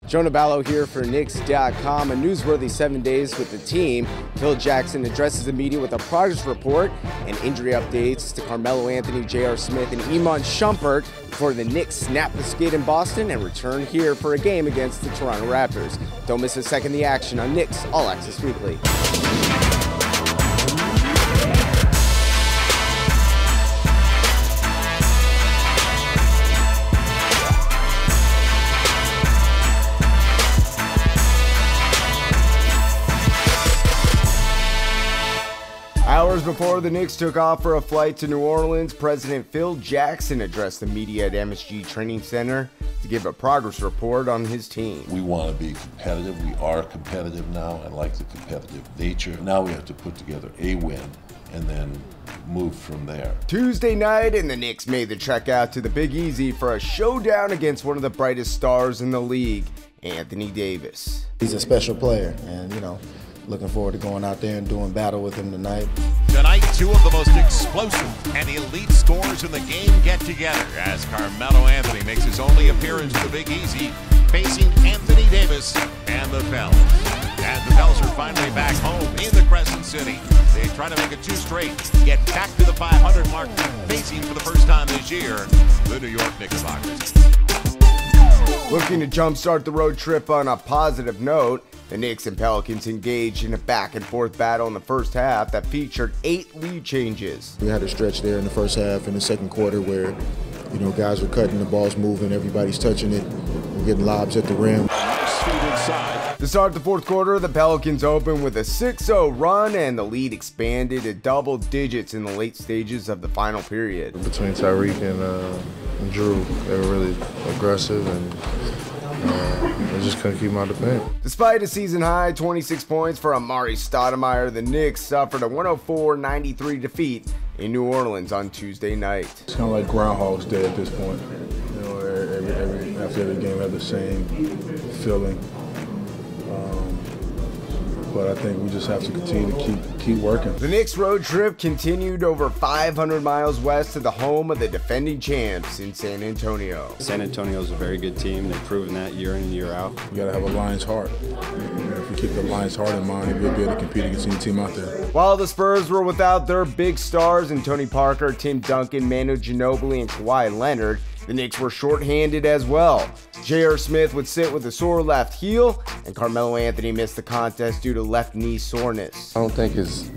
Jonah Ballo here for Knicks.com. A newsworthy 7 days with the team. Phil Jackson addresses the media with a progress report and injury updates to Carmelo Anthony, J.R. Smith, and Iman Shumpert before the Knicks snap the skid in Boston and return here for a game against the Toronto Raptors. Don't miss a second of the action on Knicks All Access Weekly. Hours before the Knicks took off for a flight to New Orleans, President Phil Jackson addressed the media at MSG Training Center to give a progress report on his team. We want to be competitive. We are competitive now. I like the competitive nature. Now we have to put together a win and then move from there. Tuesday night, and the Knicks made the trek out to the Big Easy for a showdown against one of the brightest stars in the league, Anthony Davis. He's a special player, and looking forward to going out there and doing battle with him tonight. Tonight, two of the most explosive and elite scorers in the game get together as Carmelo Anthony makes his only appearance at the Big Easy, facing Anthony Davis and the Pels. And the Pels are finally back home in the Crescent City. They try to make it 2 straight, get back to the 500 mark, facing for the first time this year the New York Knickerbockers. Looking to jumpstart the road trip on a positive note, the Knicks and Pelicans engaged in a back-and-forth battle in the first half that featured 8 lead changes. We had a stretch there in the first half in the second quarter where, guys were cutting, the ball's moving, everybody's touching it, we're getting lobs at the rim. To start the fourth quarter, the Pelicans opened with a 6-0 run, and the lead expanded to double digits in the late stages of the final period. Between Tyreek and Drew, they were really aggressive, and I just couldn't keep them out of the paint. Despite a season-high 26 points for Amari Stoudemire, the Knicks suffered a 104-93 defeat in New Orleans on Tuesday night. It's kind of like Groundhog's Day at this point. After every game, I have the same feeling. But I think we just have to continue to keep working. The Knicks road trip continued over 500 miles west to the home of the defending champs in San Antonio. San Antonio is a very good team. They've proven that year in and year out. You got to have a Lions heart. If we keep the Lions heart in mind, we'll be able to compete against any team out there. While the Spurs were without their big stars in Tony Parker, Tim Duncan, Manu Ginobili, and Kawhi Leonard, the Knicks were shorthanded as well. J.R. Smith would sit with a sore left heel, and Carmelo Anthony missed the contest due to left knee soreness. I don't think it's,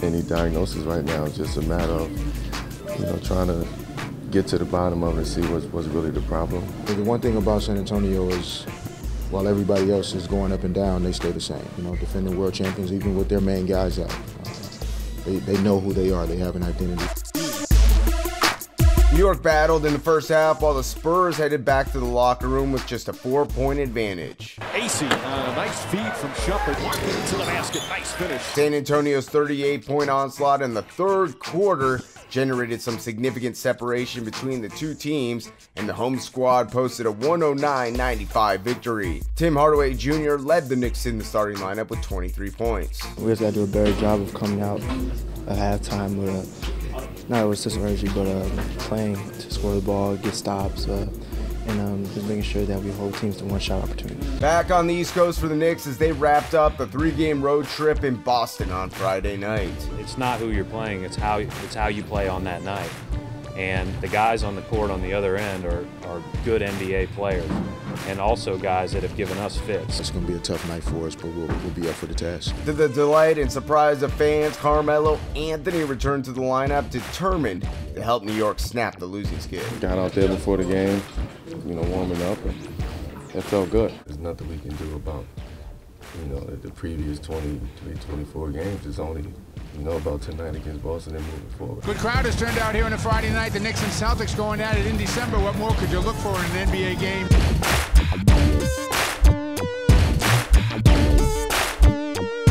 any diagnosis right now. It's just a matter of, trying to get to the bottom of it and see what's really the problem. The one thing about San Antonio is, while everybody else is going up and down, they stay the same. Defending world champions, even with their main guys out. They know who they are. They have an identity. New York battled in the first half while the Spurs headed back to the locker room with just a 4-point advantage. AC, nice feed from Shumpert, walked into the basket, nice finish. San Antonio's 38-point onslaught in the third quarter generated some significant separation between the two teams, and the home squad posted a 109-95 victory. Tim Hardaway Jr. led the Knicks in the starting lineup with 23 points. We just got to do a better job of coming out at halftime with not with system energy, but playing to score the ball, get stops, and just making sure that we hold teams to one-shot opportunities. Back on the East Coast for the Knicks as they wrapped up the 3-game road trip in Boston on Friday night. It's not who you're playing, it's how you play on that night. And the guys on the court on the other end are good NBA players, and also guys that have given us fits. It's going to be a tough night for us, but we'll be up for the task. To the delight and surprise of fans, Carmelo Anthony returned to the lineup determined to help New York snap the losing skid. Got out there before the game, warming up, and it felt good. There's nothing we can do about, the previous 23, 24 games. It's only about tonight against Boston and moving forward. Good crowd has turned out here on a Friday night. The Knicks and Celtics going at it in December. What more could you look for in an NBA game?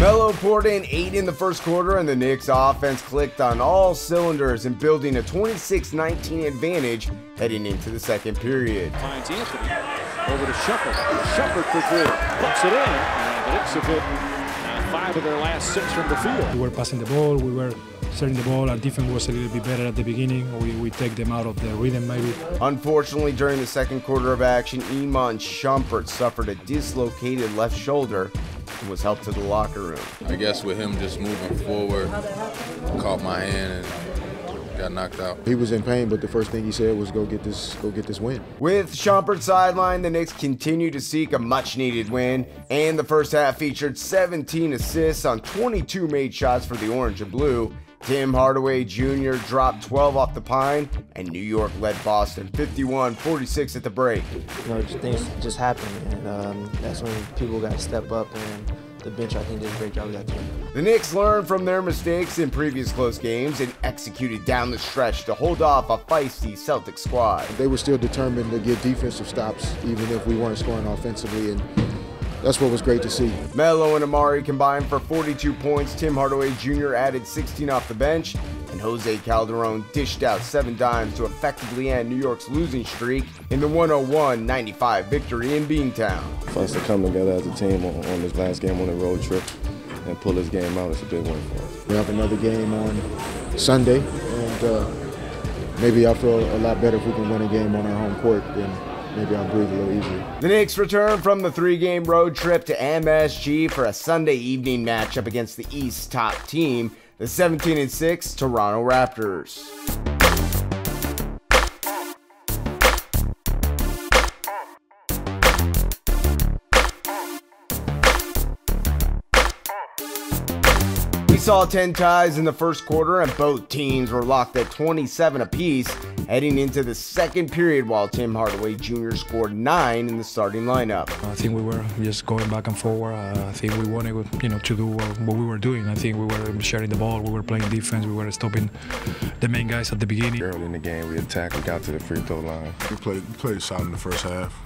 Melo poured in 8 in the first quarter, and the Knicks offense clicked on all cylinders in building a 26-19 advantage heading into the second period. Finds Anthony over to Shumpert. Shumpert for 3. Puts it in. And the Knicks have hit 5 of their last 6 from the field. We were passing the ball, we were setting the ball. Our defense was a little bit better at the beginning. We take them out of the rhythm maybe. Unfortunately, during the second quarter of action, Iman Shumpert suffered a dislocated left shoulder and was helped to the locker room. I guess with him just moving forward, caught my hand and got knocked out. He was in pain, but the first thing he said was go get this win. With Shumpert sidelined, the Knicks continue to seek a much-needed win, and the first half featured 17 assists on 22 made shots for the Orange and Blue. Tim Hardaway Jr. dropped 12 off the pine, and New York led Boston 51-46 at the break. You know, things just happen, and that's when people got to step up, and the bench, I think, did a great job of that too. The Knicks learned from their mistakes in previous close games and executed down the stretch to hold off a feisty Celtics squad. They were still determined to get defensive stops, even if we weren't scoring offensively, and that's what was great to see. Melo and Amari combined for 42 points. Tim Hardaway Jr. added 16 off the bench, and Jose Calderon dished out 7 dimes to effectively end New York's losing streak in the 101-95 victory in Beantown. For us to come together as a team on this last game on the road trip and pull this game out, it's a big win for us. We have another game on Sunday, and maybe I'll feel a lot better if we can win a game on our home court. Then maybe I'll breathe a little easier. The Knicks return from the 3-game road trip to MSG for a Sunday evening matchup against the East's top team, the 17-6 Toronto Raptors. We saw 10 ties in the first quarter, and both teams were locked at 27 apiece heading into the second period, while Tim Hardaway Jr. scored 9 in the starting lineup. I think we were just going back and forward. I think we wanted, to do what we were doing. I think we were sharing the ball, we were playing defense, we were stopping the main guys at the beginning. Early in the game, we attacked, we got to the free throw line. We played solid in the first half.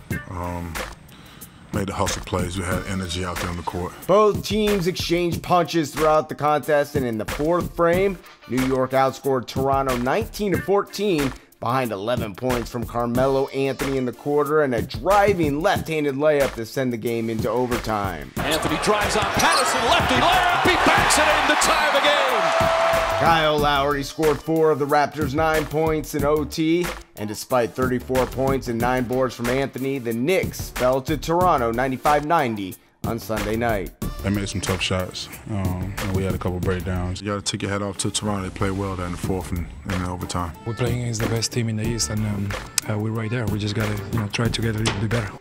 Made the hustle plays. We had energy out there on the court. Both teams exchanged punches throughout the contest, and in the fourth frame, New York outscored Toronto 19-14 behind 11 points from Carmelo Anthony in the quarter and a driving left-handed layup to send the game into overtime. Anthony drives on Patterson, lefty layup, he backs it in to tie the game. Kyle Lowry scored 4 of the Raptors' 9 points in OT, and despite 34 points and 9 boards from Anthony, the Knicks fell to Toronto 95-90 on Sunday night. They made some tough shots, and we had a couple breakdowns. You got to take your head off to Toronto. They played well there in the fourth and in overtime. We're playing against the best team in the East, and we're right there. We just got to try to get a little bit better.